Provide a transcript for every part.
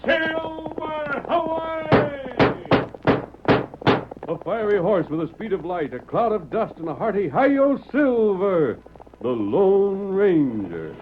Silver! Away! A fiery horse with the speed of light, a cloud of dust, and a hearty Hi-Yo Silver, the Lone Ranger.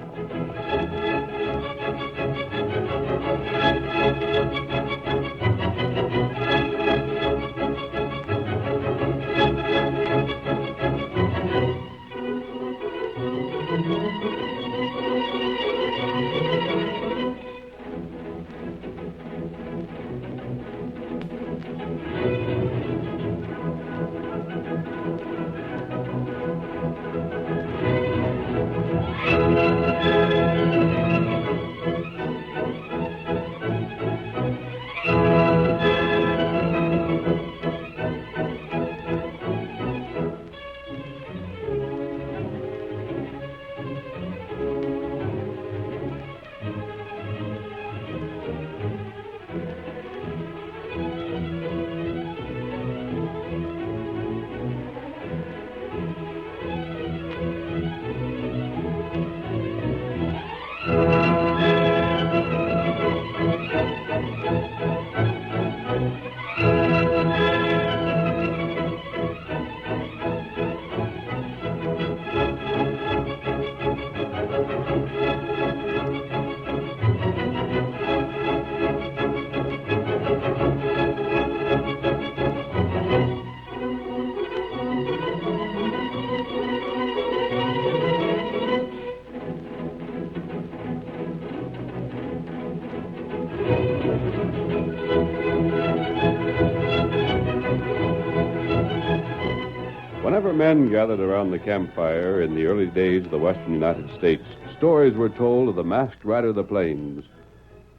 Whenever men gathered around the campfire in the early days of the western United States, stories were told of the masked rider of the plains.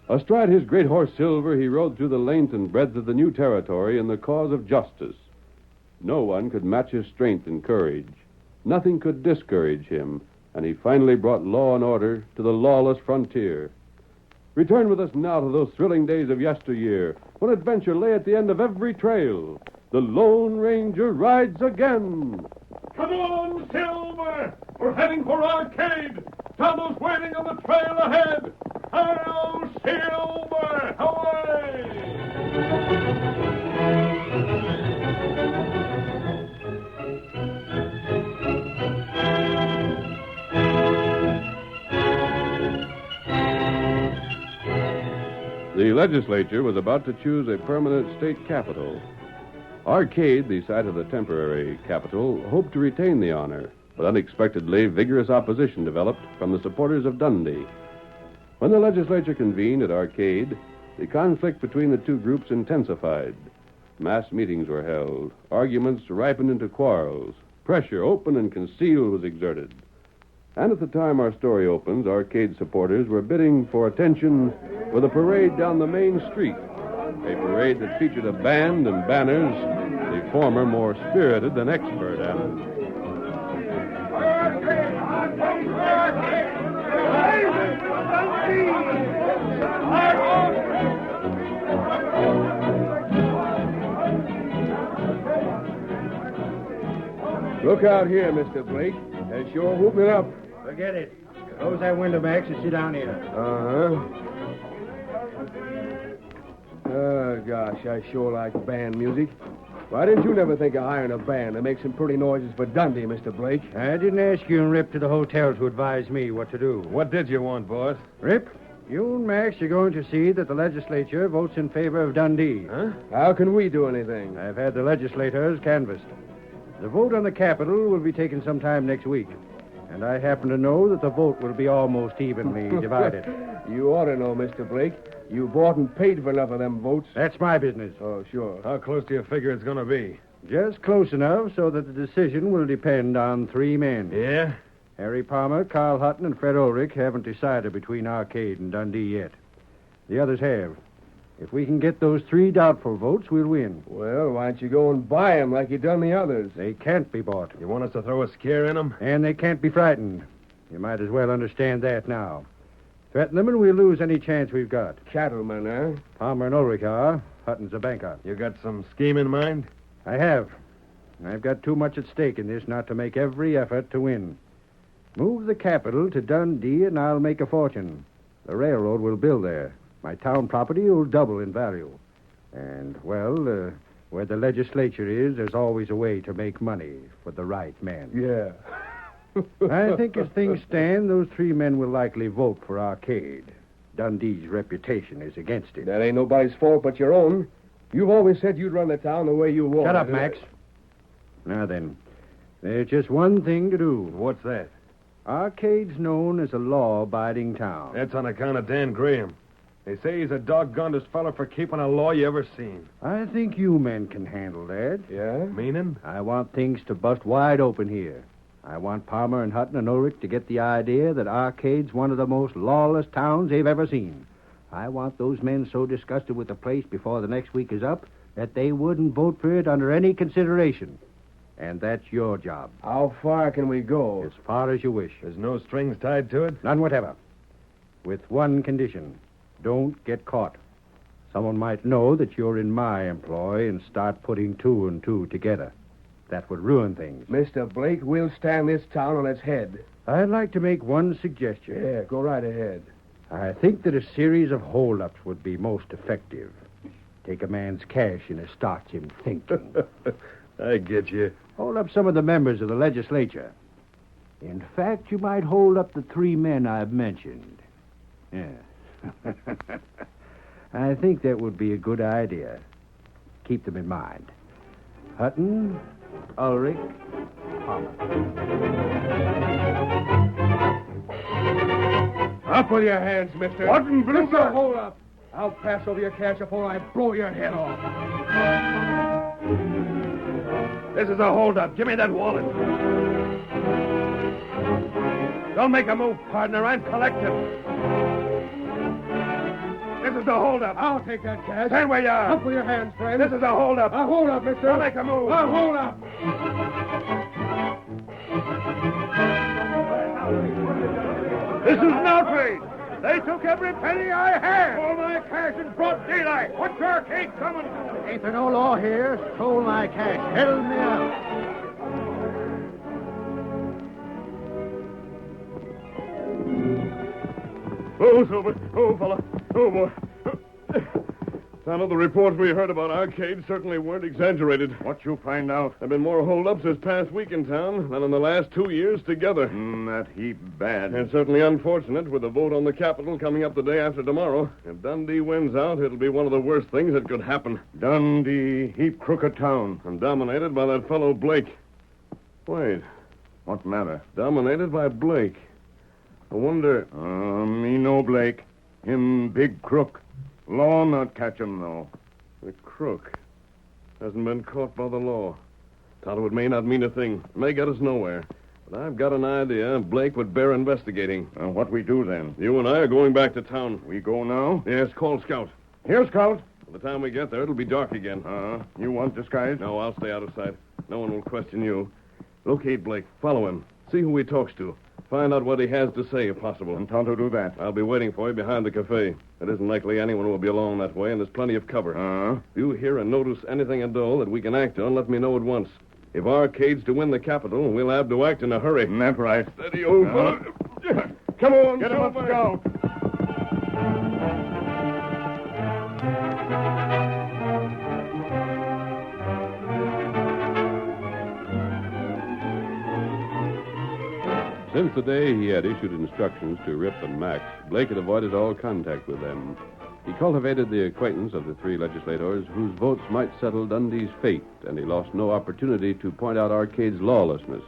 Astride his great horse Silver, he rode through the length and breadth of the new territory in the cause of justice. No one could match his strength and courage. Nothing could discourage him, and he finally brought law and order to the lawless frontier. Return with us now to those thrilling days of yesteryear, when adventure lay at the end of every trail. The Lone Ranger rides again. Come on, Silver! We're heading for Arcade. Tonto's waiting on the trail ahead. Hello, Silver! The legislature was about to choose a permanent state capital. Arcade, the site of the temporary capital, hoped to retain the honor, but unexpectedly, vigorous opposition developed from the supporters of Dundee. When the legislature convened at Arcade, the conflict between the two groups intensified. Mass meetings were held. Arguments ripened into quarrels. Pressure, open and concealed, was exerted. And at the time our story opens, Arcade supporters were bidding for attention with a parade down the main street. A parade that featured a band and banners, the former more spirited than expert at it. Look out here, Mr. Blake. They're sure whooping up. Forget it. Close that window, Max, and sit down here. Oh, gosh, I sure like band music. Why didn't you never think of hiring a band to make some pretty noises for Dundee, Mr. Blake? I didn't ask you and Rip to the hotel to advise me what to do. What did you want, boss? Rip, you and Max are going to see that the legislature votes in favor of Dundee. Huh? How can we do anything? I've had the legislators canvassed. The vote on the capital will be taken sometime next week. And I happen to know that the vote will be almost evenly divided. You ought to know, Mr. Blake. You bought and paid for enough of them votes. That's my business. Oh, sure. How close do you figure it's going to be? Just close enough so that the decision will depend on three men. Yeah? Harry Palmer, Carl Hutton, and Fred Ulrich haven't decided between Arcade and Dundee yet. The others have. If we can get those three doubtful votes, we'll win. Well, why don't you go and buy them like you done the others? They can't be bought. You want us to throw a scare in them? And they can't be frightened. You might as well understand that now. Threaten them and we'll lose any chance we've got. Cattlemen, huh? Palmer and Ulrich are. Hutton's a banker. You got some scheme in mind? I have. I've got too much at stake in this not to make every effort to win. Move the capital to Dundee and I'll make a fortune. The railroad will build there. My town property will double in value. And, well, where the legislature is, there's always a way to make money for the right man. Yeah. I think as things stand, those 3 men will likely vote for Arcade. Dundee's reputation is against it. That ain't nobody's fault but your own. You've always said you'd run the town the way you want. Shut up, Max. Now then, there's just one thing to do. What's that? Arcade's known as a law-abiding town. That's on account of Dan Graham. They say he's a doggonedest fella for keeping a law you ever seen. I think you men can handle that. Yeah? Meaning? I want things to bust wide open here. I want Palmer and Hutton and Ulrich to get the idea that Arcade's one of the most lawless towns they've ever seen. I want those men so disgusted with the place before the next week is up that they wouldn't vote for it under any consideration. And that's your job. How far can we go? As far as you wish. There's no strings tied to it? None whatever. With one condition. Don't get caught. Someone might know that you're in my employ and start putting 2 and 2 together. That would ruin things. Mr. Blake, we'll stand this town on its head. I'd like to make one suggestion. Yeah, go right ahead. I think that a series of hold-ups would be most effective. Take a man's cash and it starts him thinking. I get you. Hold up some of the members of the legislature. In fact, you might hold up the 3 men I've mentioned. Yeah. I think that would be a good idea. Keep them in mind. Hutton, Ulrich, Palmer. Up with your hands, mister. What in blue- Mister, hold up. I'll pass over your cash before I blow your head off. This is a holdup. Give me that wallet. Don't make a move, partner. I'm collecting. This is the holdup. I'll take that cash. Stand where you are. Up with your hands, friend. This is a holdup. I'll hold up, mister. Don't make a move. I'll hold up. This is an outrage. They took every penny I had. All my cash in broad daylight. What's your cake coming? Ain't there no law here? Stole my cash. Held me up. Oh, Silver. Oh, fella. Oh, boy. Tonto, the reports we heard about Arcade certainly weren't exaggerated. What you find out? There have been more holdups this past week in town than in the last 2 years together. That heap bad. And certainly unfortunate with the vote on the Capitol coming up the day after tomorrow. If Dundee wins out, it'll be one of the worst things that could happen. Dundee, heap crooked town. And dominated by that fellow Blake. Wait. What matter? Dominated by Blake. I wonder... Me know Blake. Him big crook. Law not catch him, though. The crook hasn't been caught by the law. Tonto, it may not mean a thing. It may get us nowhere. But I've got an idea Blake would bear investigating. What we do then? You and I are going back to town. We go now? Yes, call Scout. Here, Scout. By the time we get there, it'll be dark again. You want disguise? No, I'll stay out of sight. No one will question you. Locate Blake. Follow him. See who he talks to. Find out what he has to say, if possible. And Tonto do that. I'll be waiting for you behind the cafe. It isn't likely anyone will be along that way, and there's plenty of cover. If you hear and notice anything at all that we can act on, let me know at once. If Arcade's to win the Capitol, we'll have to act in a hurry. That's right. Steady, old fellow. Come on, Get him up, Silver. Scout. Since the day he had issued instructions to Rip and Max, Blake had avoided all contact with them. He cultivated the acquaintance of the 3 legislators whose votes might settle Dundee's fate, and he lost no opportunity to point out Arcade's lawlessness.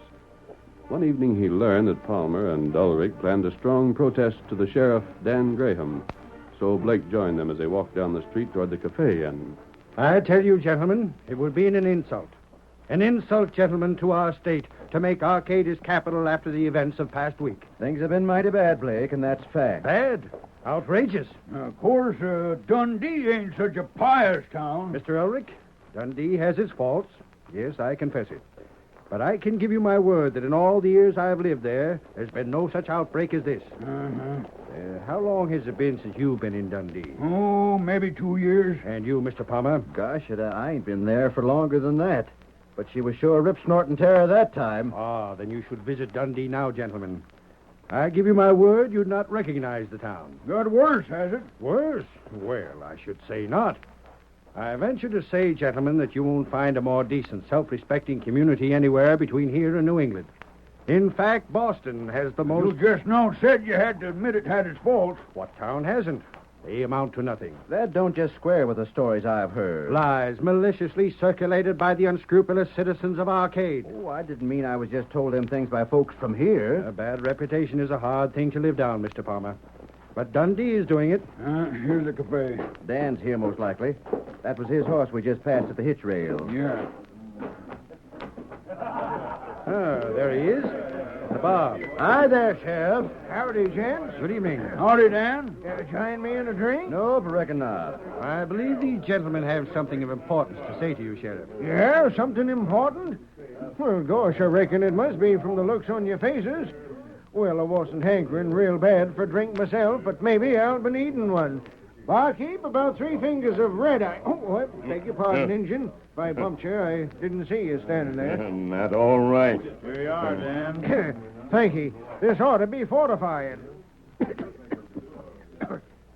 One evening he learned that Palmer and Ulrich planned a strong protest to the sheriff, Dan Graham. So Blake joined them as they walked down the street toward the cafe, and... I tell you, gentlemen, it would be an insult. An insult, gentlemen, to our state to make Arcade his capital after the events of past week. Things have been mighty bad, Blake, and that's fact. Bad. Outrageous. Of course, Dundee ain't such a pious town. Mr. Ulrich, Dundee has its faults. Yes, I confess it. But I can give you my word that in all the years I've lived there, there's been no such outbreak as this. How long has it been since you've been in Dundee? Oh, maybe 2 years. And you, Mr. Palmer? Gosh, I ain't been there for longer than that. But she was sure rip snorting terror that time. Ah, then you should visit Dundee now, gentlemen. I give you my word you'd not recognize the town. Got worse, has it? Worse? Well, I should say not. I venture to say, gentlemen, that you won't find a more decent, self-respecting community anywhere between here and New England. In fact, Boston has the most... You just now said you had to admit it had its faults. What town hasn't? They amount to nothing. That don't just square with the stories I've heard. Lies maliciously circulated by the unscrupulous citizens of Arcade. Oh, I didn't mean I was just told them things by folks from here. A bad reputation is a hard thing to live down, Mr. Palmer. But Dundee is doing it. Here's the cafe. Dan's here, most likely. That was his horse we just passed at the hitch rail. Yeah. There he is. The bar. Hi there, Sheriff. Howdy, gents. Good evening. Howdy, Dan. Join me in a drink? No, but reckon not. I believe these gentlemen have something of importance to say to you, Sheriff. Yeah, something important? Well, gosh, I reckon it must be from the looks on your faces. Well, I wasn't hankering real bad for drink myself, but maybe I'll be needing one. Barkeep, about 3 fingers of red eye. Oh, I beg your pardon, Injun. If I bumped you, I didn't see you standing there. Not all right. Here you are, Dan. Thank you. This ought to be fortifying.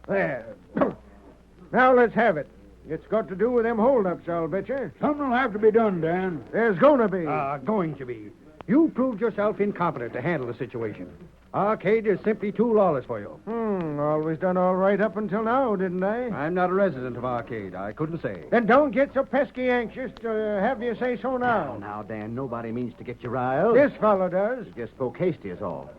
There. Now let's have it. It's got to do with them holdups, I'll bet you. Something'll have to be done, Dan. There's going to be. Going to be. You proved yourself incompetent to handle the situation. Arcade is simply too lawless for you. Always done all right up until now, didn't I? I'm not a resident of Arcade. I couldn't say. Then don't get so pesky anxious to have you say so now. Now, Dan, nobody means to get you riled. This fellow does. You just spoke hasty is all.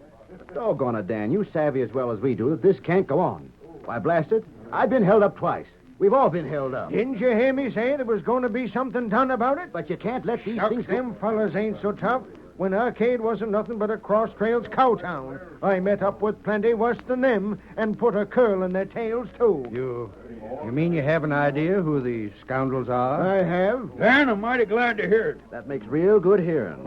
Doggone it, Dan. You savvy as well as we do that this can't go on. Why, blast it, I've been held up twice. We've all been held up. Didn't you hear me say there was going to be something done about it? But you can't let these Shucks, things go... them fellas ain't so tough. When Arcade wasn't nothing but a cross trails cow town, I met up with plenty worse than them and put a curl in their tails, too. You mean you have an idea who the scoundrels are? I have. Dan, I'm mighty glad to hear it. That makes real good hearing.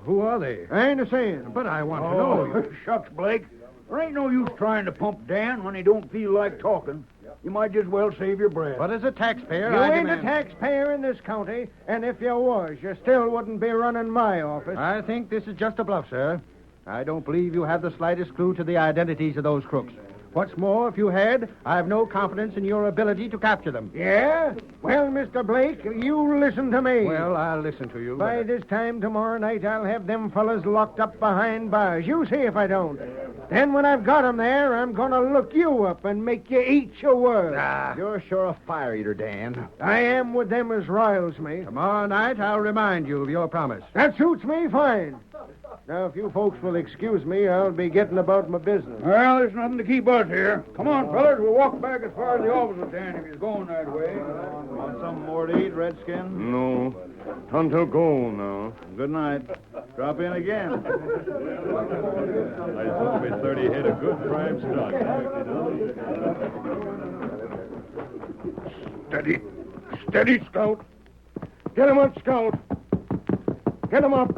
Who are they? I ain't a-saying. But I want to Oh, know. shucks, Blake. There ain't no use trying to pump Dan when he don't feel like talking. You might just well save your breath. But as a taxpayer, You I ain't a demand... taxpayer in this county, and if you was, you still wouldn't be running my office. I think this is just a bluff, sir. I don't believe you have the slightest clue to the identities of those crooks. What's more, if you had, I have no confidence in your ability to capture them. Yeah? Well, Mr. Blake, you listen to me. Well, I'll listen to you. By this time tomorrow night, I'll have them fellas locked up behind bars. You see if I don't. Then when I've got 'em there, I'm going to look you up and make you eat your words. You're sure a fire eater, Dan. I am with them as riles me. Tomorrow night, I'll remind you of your promise. That suits me fine. Now, if you folks will excuse me, I'll be getting about my business. Well, there's nothing to keep us here. Come on, fellas. We'll walk back as far as the office with Dan if he's going that way. Want something more to eat, Redskin? No. Time to go now. Good night. Drop in again. I sold me 30 head of good prime stock. Steady. Steady, Scout. Get him up, Scout. Get him up.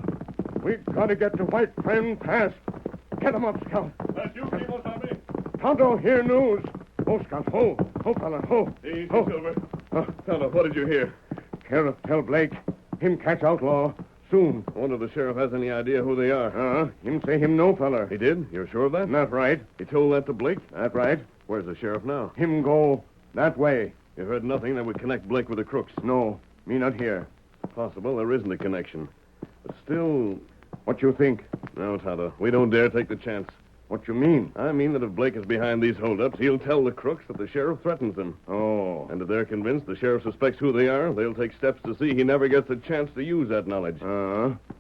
We've got to get to White Friend fast. Get him up, Scout. That's you people, Tommy. Tonto, hear news. Oh, Scout, ho. Ho, fella, ho. Easy, Ho. Silver. Tonto, what did you hear? Tell Blake. Him catch outlaw. Soon. I wonder if the sheriff has any idea who they are. Him say him no, feller. He did? You're sure of that? Not right. He told that to Blake? Not right. Where's the sheriff now? Him go that way. You heard nothing that would connect Blake with the crooks. No, me not here. Possible there isn't a connection. But still... What you think? No, Tonto, we don't dare take the chance. What you mean? I mean that if Blake is behind these holdups, he'll tell the crooks that the sheriff threatens them. Oh. And if they're convinced the sheriff suspects who they are, they'll take steps to see he never gets a chance to use that knowledge.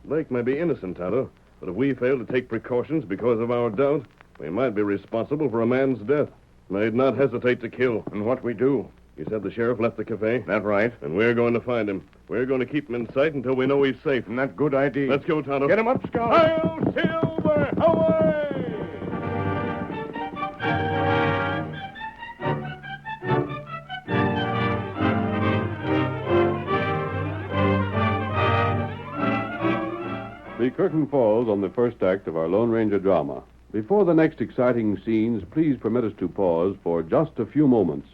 Blake may be innocent, Tonto, but if we fail to take precautions because of our doubt, we might be responsible for a man's death. They'd not hesitate to kill. And what we do? You said the sheriff left the cafe? That right. And we're going to find him. We're going to keep him in sight until we know he's safe. Not good idea. Let's go, Tonto. Get him up, Scout. Hail Silver! Away! The curtain falls on the first act of our Lone Ranger drama. Before the next exciting scenes, please permit us to pause for just a few moments.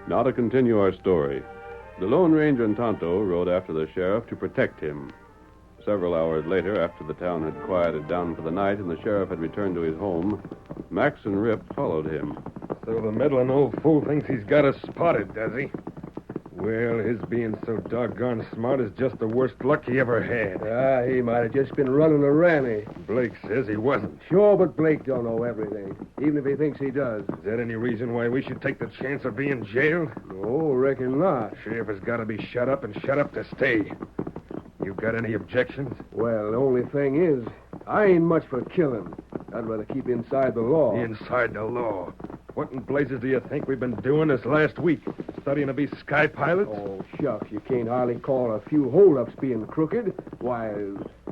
Now to continue our story. The Lone Ranger and Tonto rode after the sheriff to protect him. Several hours later, after the town had quieted down for the night and the sheriff had returned to his home, Max and Rip followed him. So the meddling old fool thinks he's got us spotted, does he? Well, his being so doggone smart is just the worst luck he ever had. He might have just been running a ranny. Blake says he wasn't. Sure, but Blake don't know everything, even if he thinks he does. Is that any reason why we should take the chance of being jailed? No, reckon not. Sheriff has got to be shut up and shut up to stay. You got any objections? Well, the only thing is, I ain't much for killing. I'd rather keep inside the law. Inside the law. What in blazes do you think we've been doing this last week? Studying to be sky pilots? Oh, shucks, you can't hardly call a few holdups being crooked. Why,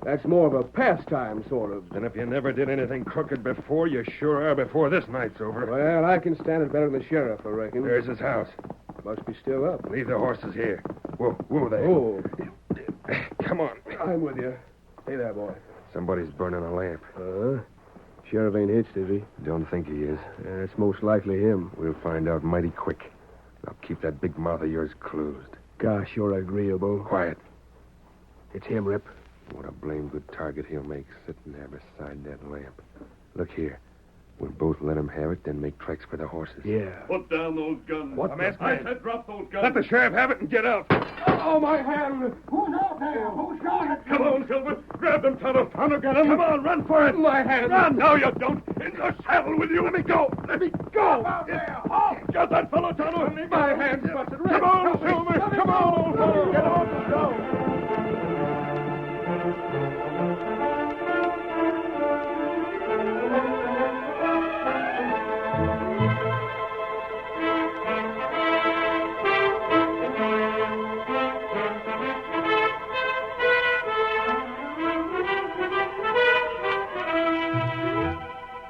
that's more of a pastime, sort of. And if you never did anything crooked before, you sure are before this night's over. Well, I can stand it better than the sheriff, I reckon. There's his house. Must be still up. Leave the horses here. Whoa there. Oh, Come on. I'm with you. Hey there, boy. Somebody's burning a lamp. Sheriff ain't hitched, is he? Don't think he is. It's most likely him. We'll find out mighty quick. Now keep that big mouth of yours closed. Gosh, you're agreeable. Quiet. It's him, Rip. What a blame good target he'll make sitting there beside that lamp. Look here. We'll both let him have it, then make tracks for the horses. Yeah. Put down those guns. What? I said drop those guns. Let the sheriff have it and get out. Oh, my hand! Who's out there? Who's got it? Come on, Silver. Grab them, Tonto. Tonto, get him. Come on, run for it. My hand! Run. No, you don't. In the saddle with you. Let me go. Let me go. Out there! Halt! Got that fellow, Tonto. My hand's busted. Come on, Silver. Come on, old fellow. Get off the stone.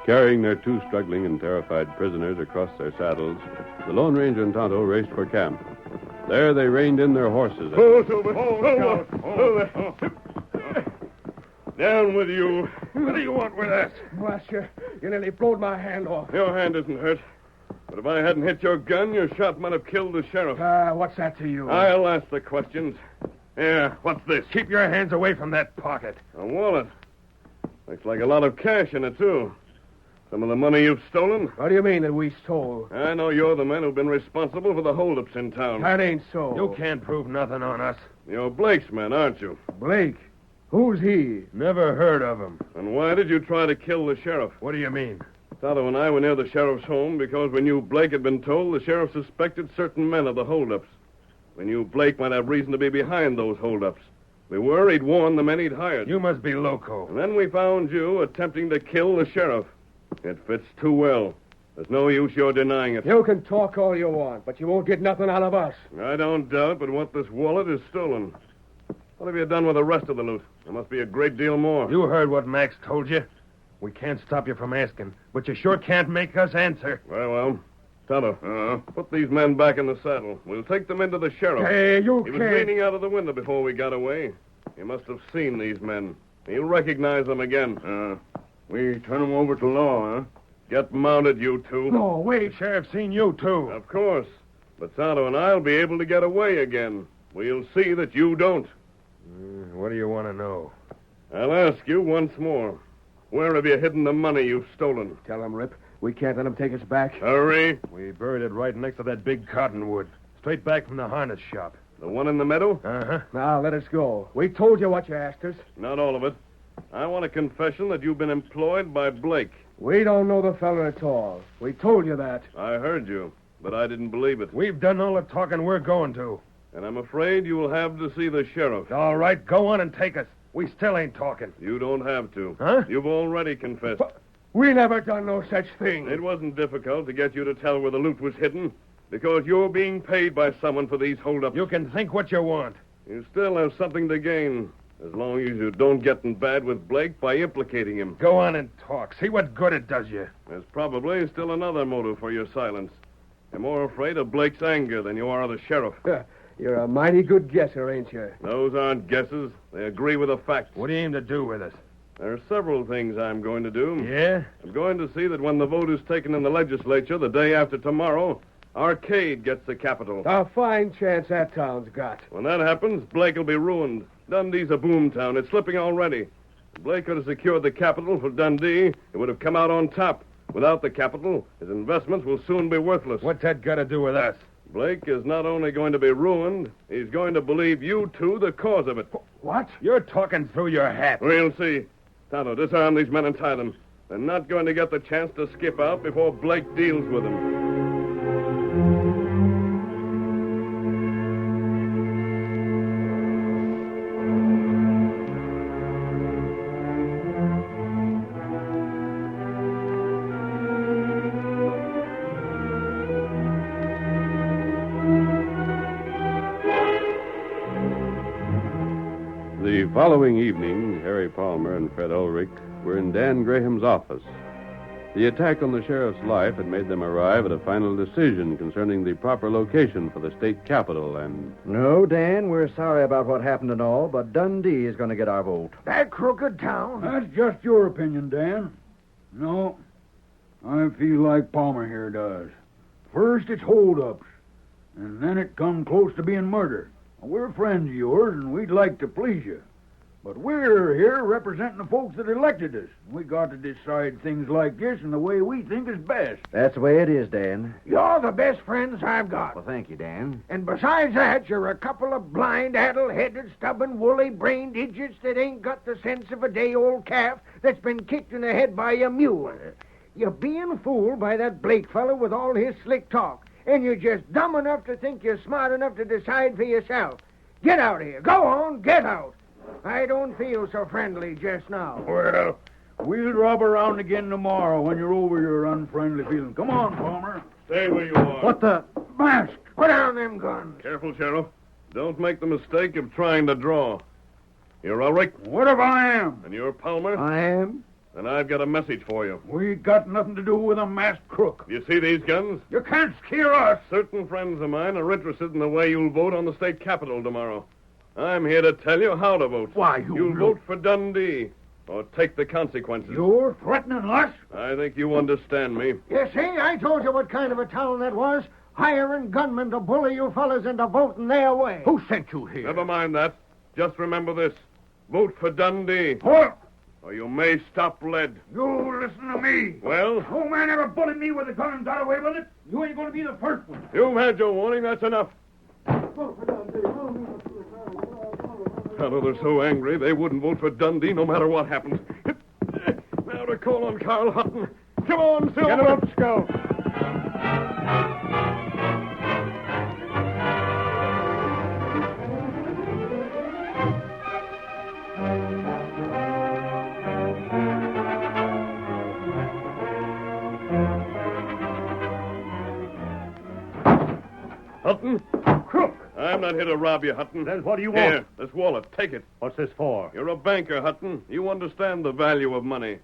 Carrying their two struggling and terrified prisoners across their saddles, the Lone Ranger and Tonto raced for camp. There they reined in their horses. Oh, Silver. Oh, Down with you. What do you want with that? Blast you. You nearly blowed my hand off. Your hand isn't hurt. But if I hadn't hit your gun, your shot might have killed the sheriff. What's that to you? I'll ask the questions. Here, what's this? Keep your hands away from that pocket. A wallet. Looks like a lot of cash in it, too. Some of the money you've stolen? What do you mean that we stole? I know you're the men who've been responsible for the holdups in town. That ain't so. You can't prove nothing on us. You're Blake's men, aren't you? Blake? Who's he? Never heard of him. And why did you try to kill the sheriff? What do you mean? Tonto and I were near the sheriff's home because we knew Blake had been told the sheriff suspected certain men of the holdups. We knew Blake might have reason to be behind those holdups. We were he'd warned the men he'd hired. You must be loco. And then we found you attempting to kill the sheriff. It fits too well. There's no use your denying it. You can talk all you want, but you won't get nothing out of us. I don't doubt but what this wallet is stolen. What have you done with the rest of the loot? There must be a great deal more. You heard what Max told you. We can't stop you from asking, but you sure can't make us answer. Very well. Tonto, put these men back in the saddle. We'll take them into the sheriff. Hey, you He was can't. leaning out of the window before we got away. He must have seen these men. He'll recognize them again. We turn them over to law, huh? Get mounted, you two. No, wait. Sheriff's seen you, too. Of course. But Tonto and I'll be able to get away again. We'll see that you don't. What do you want to know? I'll ask you once more. Where have you hidden the money you've stolen? Tell him, Rip. We can't let him take us back. Hurry. We buried it right next to that big cottonwood. Straight back from the harness shop. The one in the meadow? Uh-huh. Now, let us go. We told you what you asked us. Not all of it. I want a confession that you've been employed by Blake. We don't know the fella at all. We told you that. I heard you, but I didn't believe it. We've done all the talking we're going to. And I'm afraid you'll have to see the sheriff. All right, go on and take us. We still ain't talking. You don't have to. Huh? You've already confessed. We never done no such thing. It wasn't difficult to get you to tell where the loot was hidden, because you're being paid by someone for these holdups. You can think what you want. You still have something to gain, as long as you don't get in bad with Blake by implicating him. Go on and talk. See what good it does you. There's probably still another motive for your silence. You're more afraid of Blake's anger than you are of the sheriff. You're a mighty good guesser, ain't you? Those aren't guesses. They agree with the facts. What do you aim to do with us? There are several things I'm going to do. Yeah? I'm going to see that when the vote is taken in the legislature the day after tomorrow, Arcade gets the capital. A fine chance that town's got. When that happens, Blake will be ruined. Dundee's a boom town. It's slipping already. If Blake could have secured the capital for Dundee, it would have come out on top. Without the capital, his investments will soon be worthless. What's that got to do with us? Blake is not only going to be ruined, he's going to believe you two the cause of it. What? You're talking through your hat. We'll see. Tonto, disarm these men and tie them. They're not going to get the chance to skip out before Blake deals with them. The following evening, Harry Palmer and Fred Ulrich were in Dan Graham's office. The attack on the sheriff's life had made them arrive at a final decision concerning the proper location for the state capital, and... No, Dan, we're sorry about what happened and all, but Dundee is going to get our vote. That crooked town? That's just your opinion, Dan. No, I feel like Palmer here does. First it's hold-ups, and then it come close to being murder. We're friends of yours, and we'd like to please you. But we're here representing the folks that elected us. We got to decide things like this in the way we think is best. That's the way it is, Dan. You're the best friends I've got. Well, thank you, Dan. And besides that, you're a couple of blind, addle-headed, stubborn, woolly-brained idiots that ain't got the sense of a day-old calf that's been kicked in the head by a mule. You're being fooled by that Blake fellow with all his slick talk. And you're just dumb enough to think you're smart enough to decide for yourself. Get out of here. Go on, get out. I don't feel so friendly just now. Well, we'll drop around again tomorrow when you're over your unfriendly feeling. Come on, Palmer. Stay where you are. What the... Mask! Put down them guns. Careful, Sheriff. Don't make the mistake of trying to draw. You're Ulrich, What if I am? and you're Palmer, I am? and I've got a message for you. We got nothing to do with a masked crook. You see these guns? You can't scare us. Certain friends of mine are interested in the way you'll vote on the state capitol tomorrow. I'm here to tell you how to vote. Why, You'll vote for Dundee, or take the consequences. You're threatening us? I think you understand me. You see, I told you what kind of a town that was. Hiring gunmen to bully you fellas into voting their way. Who sent you here? Never mind that. Just remember this. Vote for Dundee, What? or you may stop lead. You listen to me. Well, No man ever bullied me with a gun and got away with it. You ain't going to be the first one. you've had your warning. That's enough. Tonto, they're so angry they wouldn't vote for Dundee no matter what happens. Now to call on Carl Hutton. Come on, Silver. Get him up, Scout. Hutton? Crook! I'm not here to rob you, Hutton. Then what do you Here, want? this wallet. Take it. What's this for? You're a banker, Hutton. You understand the value of money.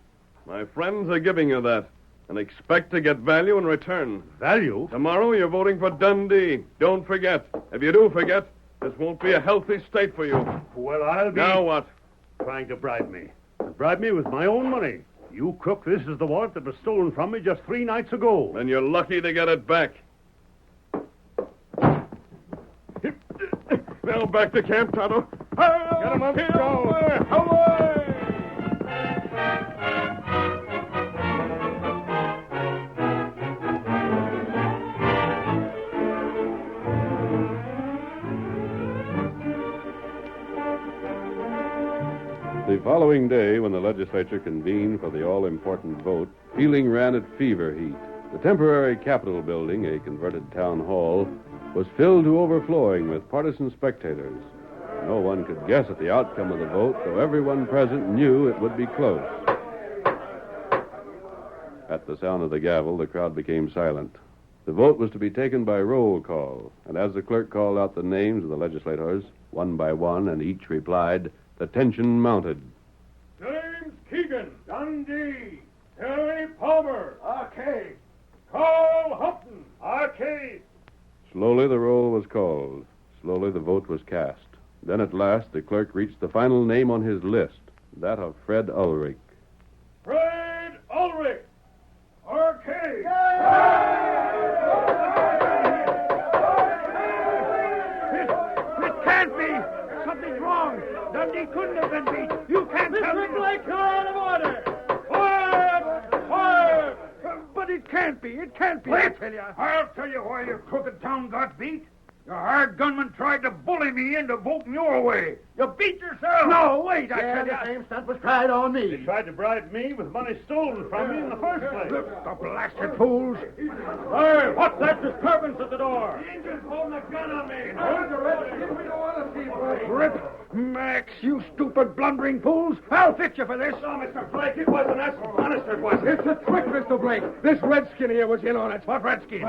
My friends are giving you that, and expect to get value in return. Value? Tomorrow you're voting for Dundee. Don't forget. If you do forget, this won't be a healthy state for you. Well, I'll be... Now what? Trying to bribe me. Bribe me with my own money. You crook, this is the wallet that was stolen from me just 3 nights ago. Then you're lucky to get it back. Now back to camp, Tonto. Get him up, go! Away! The following day, when the legislature convened for the all-important vote, feeling ran at fever heat. The temporary Capitol building, a converted town hall, was filled to overflowing with partisan spectators. No one could guess at the outcome of the vote, though everyone present knew it would be close. At the sound of the gavel, the crowd became silent. The vote was to be taken by roll call, and as the clerk called out the names of the legislators, one by one, and each replied, the tension mounted. James Keegan. Dundee. Harry Palmer. Arcade. Carl Hutton. Arcade. Slowly the roll was called. Slowly the vote was cast. Then at last the clerk reached the final name on his list, that of Fred Ulrich. Fred Ulrich. Arcade. Dundee couldn't have been beat. You can't tell me. Mr. Blake, you're out of order. Quiet! But it can't be. It can't be. Wait. I'll tell you why your crooked town got beat. Your hired gunman tried to bully me into voting your way. You beat yourself. No, wait, I tell you. The same stunt was tried on me. They tried to bribe me with money stolen from me in the first place. The blasted fools. Hey, what's that disturbance at the door? The Indian's holding a gun on me. Rip, Max, you stupid blundering fools. I'll fix you for this. No, Mr. Blake, it wasn't us. Honest, it wasn't. It's a trick, Mr. Blake. This redskin here was in on it. What redskin?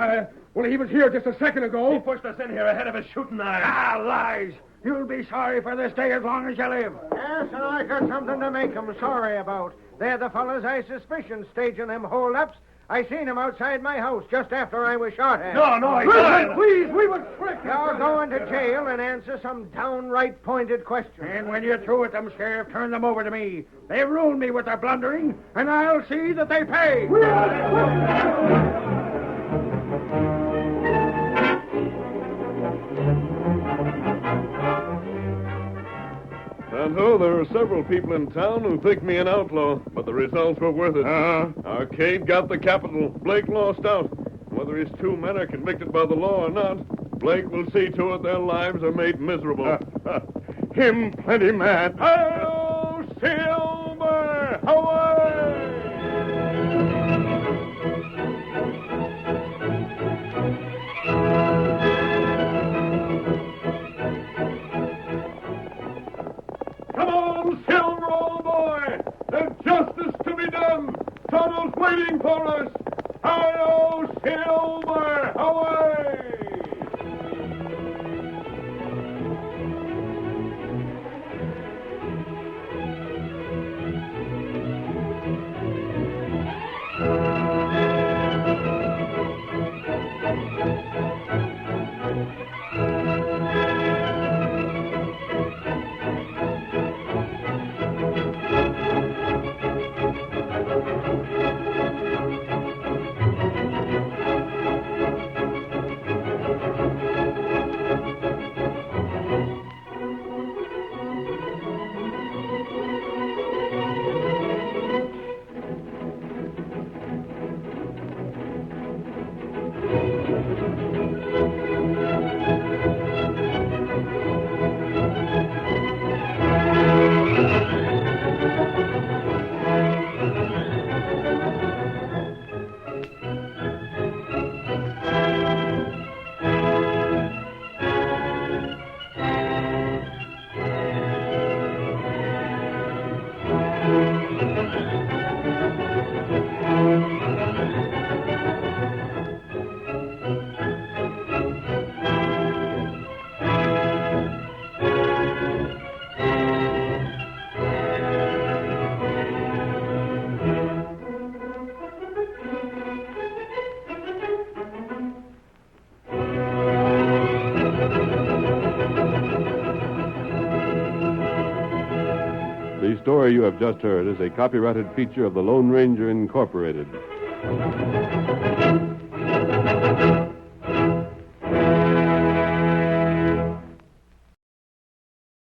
Well, he was here just a second ago. He pushed us in here ahead of his shooting knife. Ah, lies. You'll be sorry for this day as long as you live. Yes, and I got something to make 'em sorry about. They're the fellas I suspicion staging them hold-ups. I seen 'em outside my house just after I was shot at. No, he Listen, please, we was tricked. You're going to jail and answer some downright pointed questions. And when you're through with them, Sheriff, turn them over to me. They ruined me with their blundering, and I'll see that they pay. And there are several people in town who think me an outlaw, but the results were worth it. Arcade got the capital. Blake lost out. Whether his two men are convicted by the law or not, Blake will see to it their lives are made miserable. Him plenty mad. Hi-yo, Silver! Away! Come on, Silver, old boy! There's justice to be done! Tonto's waiting for us! Hi-yo, Silver! Away! The story you have just heard is a copyrighted feature of the Lone Ranger Incorporated.